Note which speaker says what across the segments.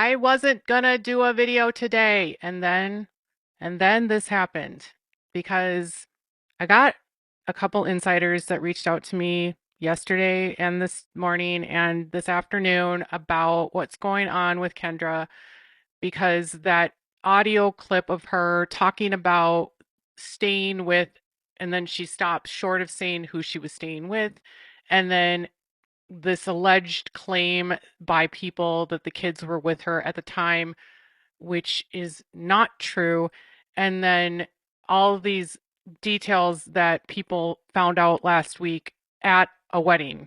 Speaker 1: I wasn't gonna do a video today, and then this happened because I got a couple insiders that reached out to me yesterday and this morning and this afternoon about what's going on with Kendra because that audio clip of her talking about staying with, and then she stopped short of saying who she was staying with, and then this alleged claim by people that the kids were with her at the time, which is not true. And then all of these details that people found out last week at a wedding.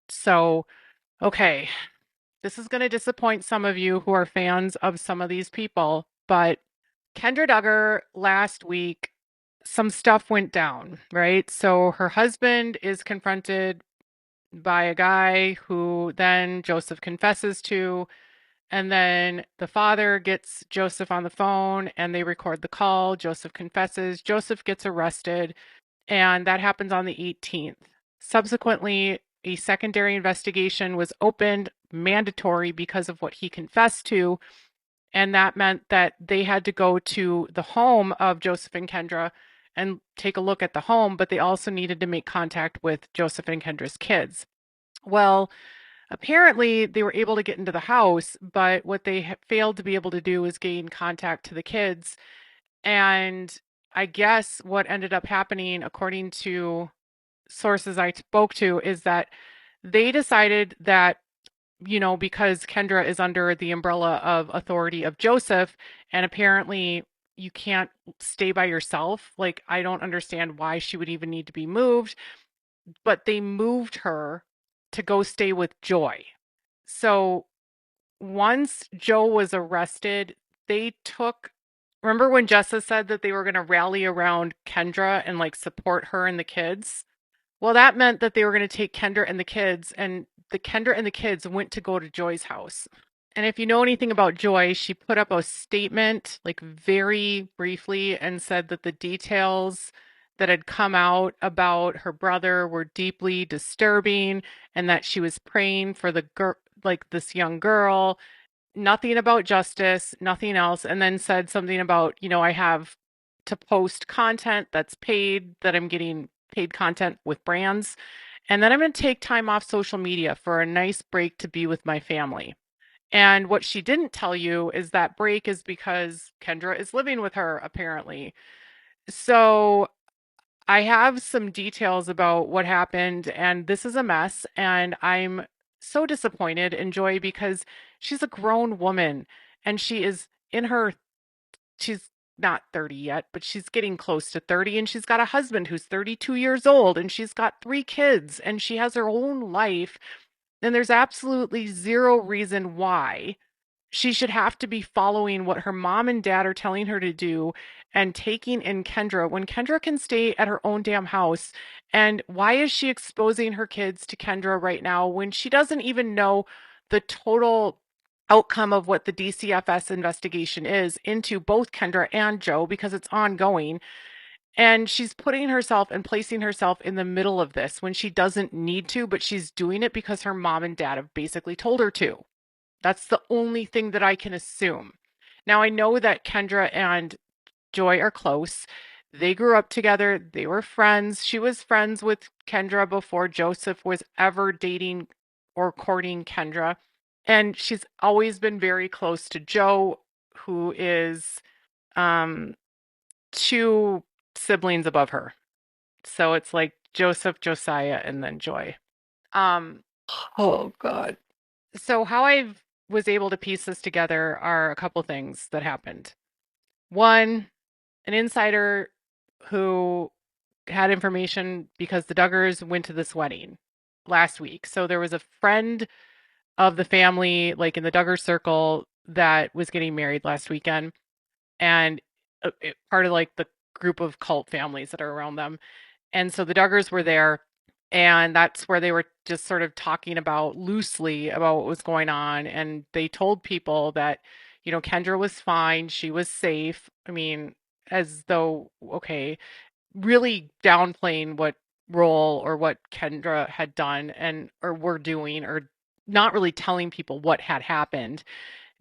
Speaker 1: So, okay, this is going to disappoint some of you who are fans of some of these people, but Kendra Duggar last week, some stuff went down, right? So her husband is confronted by a guy who then Joseph confesses to, and then the father gets Joseph on the phone and they record the call. Joseph confesses. Joseph gets arrested, and that happens on the 18th. Subsequently, a secondary investigation was opened, mandatory because of what he confessed to. And that meant that they had to go to the home of Joseph and Kendra and take a look at the home, but they also needed to make contact with Joseph and Kendra's kids. Well, apparently they were able to get into the house, but what they failed to be able to do is gain contact to the kids. And I guess what ended up happening, according to sources I spoke to, is that they decided that, because Kendra is under the umbrella of authority of Joseph, and apparently you can't stay by yourself. Like, I don't understand why she would even need to be moved, but they moved her to go stay with Joy. So once Joe was arrested, they took, remember when Jessa said that they were going to rally around Kendra and like support her and the kids? Well, that meant that they were going to take Kendra and the kids, and the Kendra and the kids went to go to Joy's house. And if you know anything about Joy, she put up a statement, like very briefly, and said that the details that had come out about her brother were deeply disturbing and that she was praying for the girl, like this young girl, nothing about justice, nothing else, and then said something about, I have to post content that's paid, that I'm getting paid content with brands, and then I'm going to take time off social media for a nice break to be with my family. And what she didn't tell you is that break is because Kendra is living with her, apparently. So I have some details about what happened, and this is a mess. And I'm so disappointed in Joy because she's a grown woman and she is in her, she's not 30 yet, but she's getting close to 30, and she's got a husband who's 32 years old, and she's got 3 kids, and she has her own life. And there's absolutely zero reason why she should have to be following what her mom and dad are telling her to do and taking in Kendra when Kendra can stay at her own damn house. And why is she exposing her kids to Kendra right now when she doesn't even know the total outcome of what the DCFS investigation is into both Kendra and Joe, because it's ongoing? And she's putting herself and placing herself in the middle of this when she doesn't need to, but she's doing it because her mom and dad have basically told her to. That's the only thing that I can assume. Now, I know that Kendra and Joy are close. They grew up together. They were friends. She was friends with Kendra before Joseph was ever dating or courting Kendra. And she's always been very close to Joe, who is um, 2 siblings above her. So it's like Joseph, Josiah, and then Joy. Um,
Speaker 2: Oh God.
Speaker 1: so how I was able to piece this together are a couple things that happened. One, an insider who had information because the Duggars went to this wedding last week. So there was a friend of the family, like in the Duggar circle, that was getting married last weekend, and part of like the group of cult families that are around them. And so the Duggars were there, and that's where they were just sort of talking about loosely about what was going on. And they told people that, Kendra was fine, she was safe. I mean, as though, okay, really downplaying what role or what Kendra had done and or were doing, or not really telling people what had happened.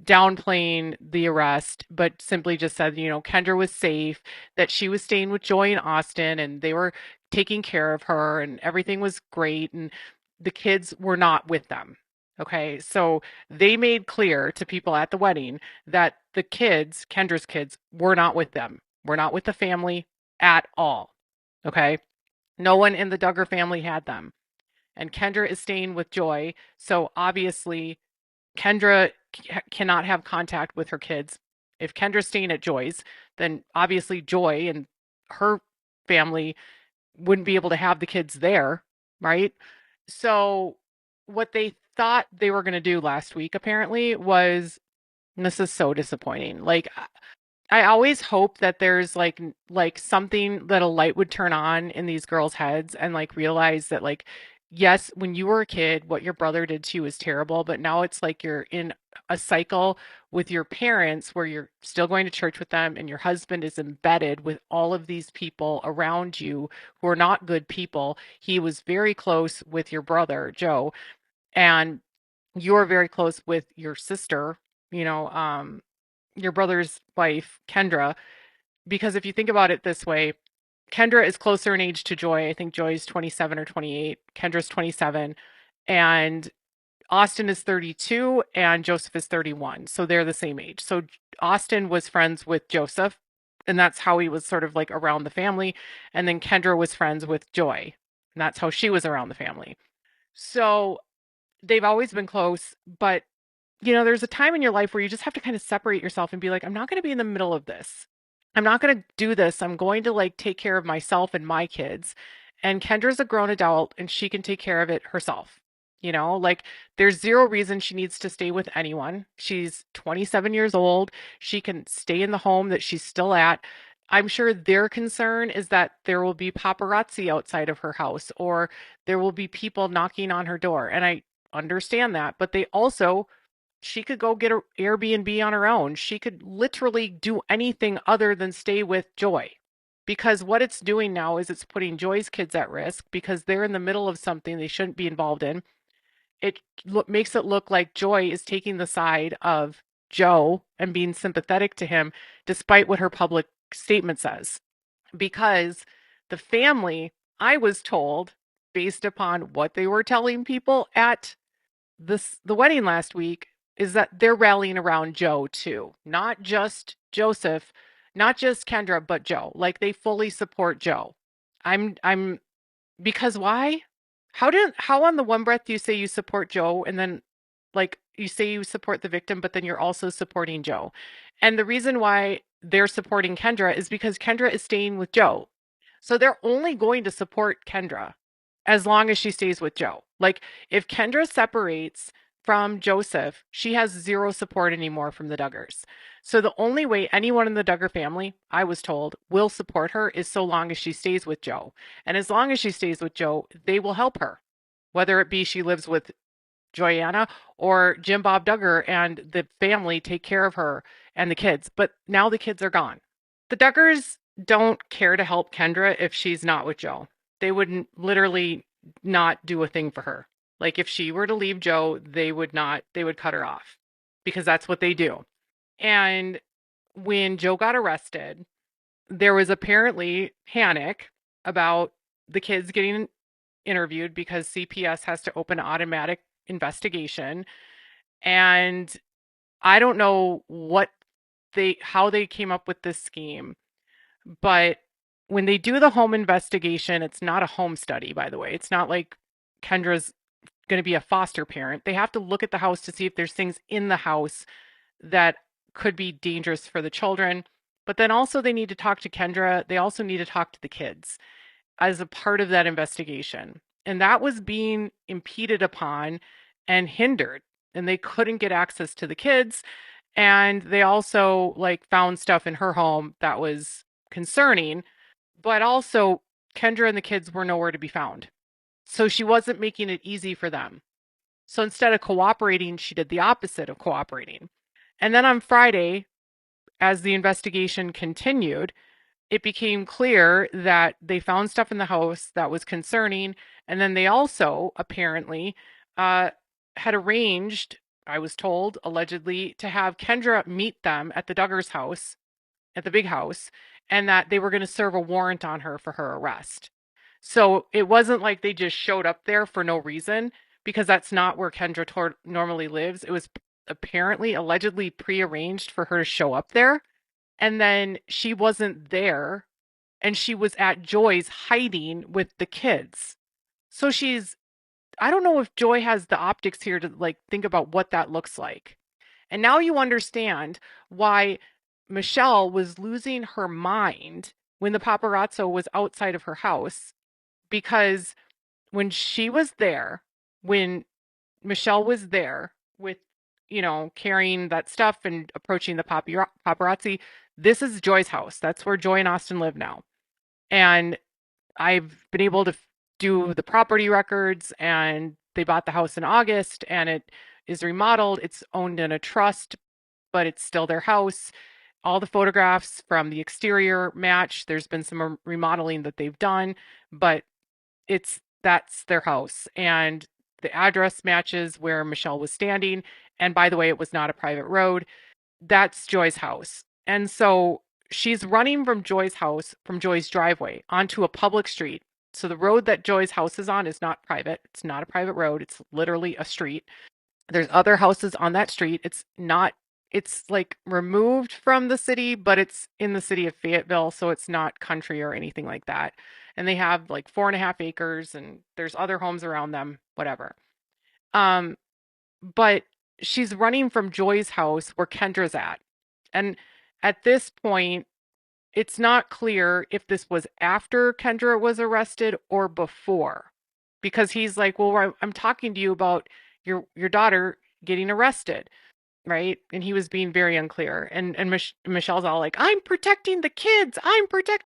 Speaker 1: downplaying the arrest, but simply just said, Kendra was safe, that she was staying with Joy and Austin, and they were taking care of her, and everything was great, and the kids were not with them. Okay, so they made clear to people at the wedding that the kids, Kendra's kids, were not with them, were not with the family at all. Okay, no one in the Duggar family had them. And Kendra is staying with Joy, so obviously Kendra cannot have contact with her kids. If Kendra's staying at Joy's, then obviously Joy and her family wouldn't be able to have the kids there, right? So, what they thought they were going to do last week apparently was, and this is so disappointing. Like, I always hope that there's like something that a light would turn on in these girls' heads and like realize that like yes, when you were a kid, what your brother did to you was terrible, but now it's like you're in a cycle with your parents where you're still going to church with them and your husband is embedded with all of these people around you who are not good people. He was very close with your brother, Joe, and you're very close with your sister, you know, your brother's wife, Kendra, because if you think about it this way, Kendra is closer in age to Joy. I think Joy's 27 or 28. Kendra's 27. And Austin is 32 and Joseph is 31. So they're the same age. So Austin was friends with Joseph, and that's how he was sort of like around the family. And then Kendra was friends with Joy, and that's how she was around the family. So they've always been close, but there's a time in your life where you just have to kind of separate yourself and be like, I'm not going to be in the middle of this. I'm not going to do this. I'm going to like take care of myself and my kids. And Kendra's a grown adult and she can take care of it herself. Like there's zero reason she needs to stay with anyone. She's 27 years old. She can stay in the home that she's still at. I'm sure their concern is that there will be paparazzi outside of her house or there will be people knocking on her door. And I understand that, but they also she could go get an Airbnb on her own. She could literally do anything other than stay with Joy. Because what it's doing now is it's putting Joy's kids at risk because they're in the middle of something they shouldn't be involved in. It makes it look like Joy is taking the side of Joe and being sympathetic to him, despite what her public statement says. Because the family, I was told, based upon what they were telling people at the wedding last week, is that they're rallying around Joe too. Not just Joseph, not just Kendra, but Joe. Like they fully support Joe. I'm because why? How on the one breath do you say you support Joe and then like you say you support the victim, but then you're also supporting Joe? And the reason why they're supporting Kendra is because Kendra is staying with Joe. So they're only going to support Kendra as long as she stays with Joe. Like if Kendra separates from Joseph, she has zero support anymore from the Duggars. So the only way anyone in the Duggar family, I was told, will support her is so long as she stays with Joe. And as long as she stays with Joe, they will help her. Whether it be she lives with Joyanna or Jim Bob Duggar and the family take care of her and the kids. But now the kids are gone. The Duggars don't care to help Kendra if she's not with Joe. They wouldn't literally not do a thing for her. Like if she were to leave Joe, they would cut her off because that's what they do. And when Joe got arrested, there was apparently panic about the kids getting interviewed because CPS has to open an automatic investigation. And I don't know how they came up with this scheme, but when they do the home investigation, it's not a home study, by the way. It's not like Kendra's going to be a foster parent. They have to look at the house to see if there's things in the house that could be dangerous for the children. But then also they need to talk to Kendra. They also need to talk to the kids as a part of that investigation. And that was being impeded upon and hindered. And they couldn't get access to the kids. And they also like found stuff in her home that was concerning, but also Kendra and the kids were nowhere to be found. So she wasn't making it easy for them. So instead of cooperating, she did the opposite of cooperating. And then on Friday, as the investigation continued, it became clear that they found stuff in the house that was concerning. And then they also apparently had arranged I was told, allegedly, to have Kendra meet them at the Duggars' house, at the big house, and that they were going to serve a warrant on her for her arrest. So it wasn't like they just showed up there for no reason, because that's not where Kendra normally lives. It was apparently, allegedly prearranged for her to show up there. And then she wasn't there, and she was at Joy's hiding with the kids. So I don't know if Joy has the optics here to like think about what that looks like. And now you understand why Michelle was losing her mind when the paparazzo was outside of her house, because when she was there, when Michelle was there with, carrying that stuff and approaching the paparazzi, this is Joy's house. That's where Joy and Austin live now. And I've been able to do the property records, and they bought the house in August, and it is remodeled. It's owned in a trust, but it's still their house. All the photographs from the exterior match. There's been some remodeling that they've done, but that's their house. And the address matches where Michelle was standing. And by the way, it was not a private road. That's Joy's house. And so she's running from Joy's house, from Joy's driveway onto a public street. So the road that Joy's house is on is not private. It's not a private road. It's literally a street. There's other houses on that street. It's like removed from the city, but it's in the city of Fayetteville, so it's not country or anything like that. And they have like 4.5 acres, and there's other homes around them, whatever. Um, but she's running from Joy's house where Kendra's at. And at this point, it's not clear if this was after Kendra was arrested or before, because he's like, "Well, I'm talking to you about your daughter getting arrested." Right? And he was being very unclear. And Michelle's all like, "I'm protecting the kids. I'm protecting."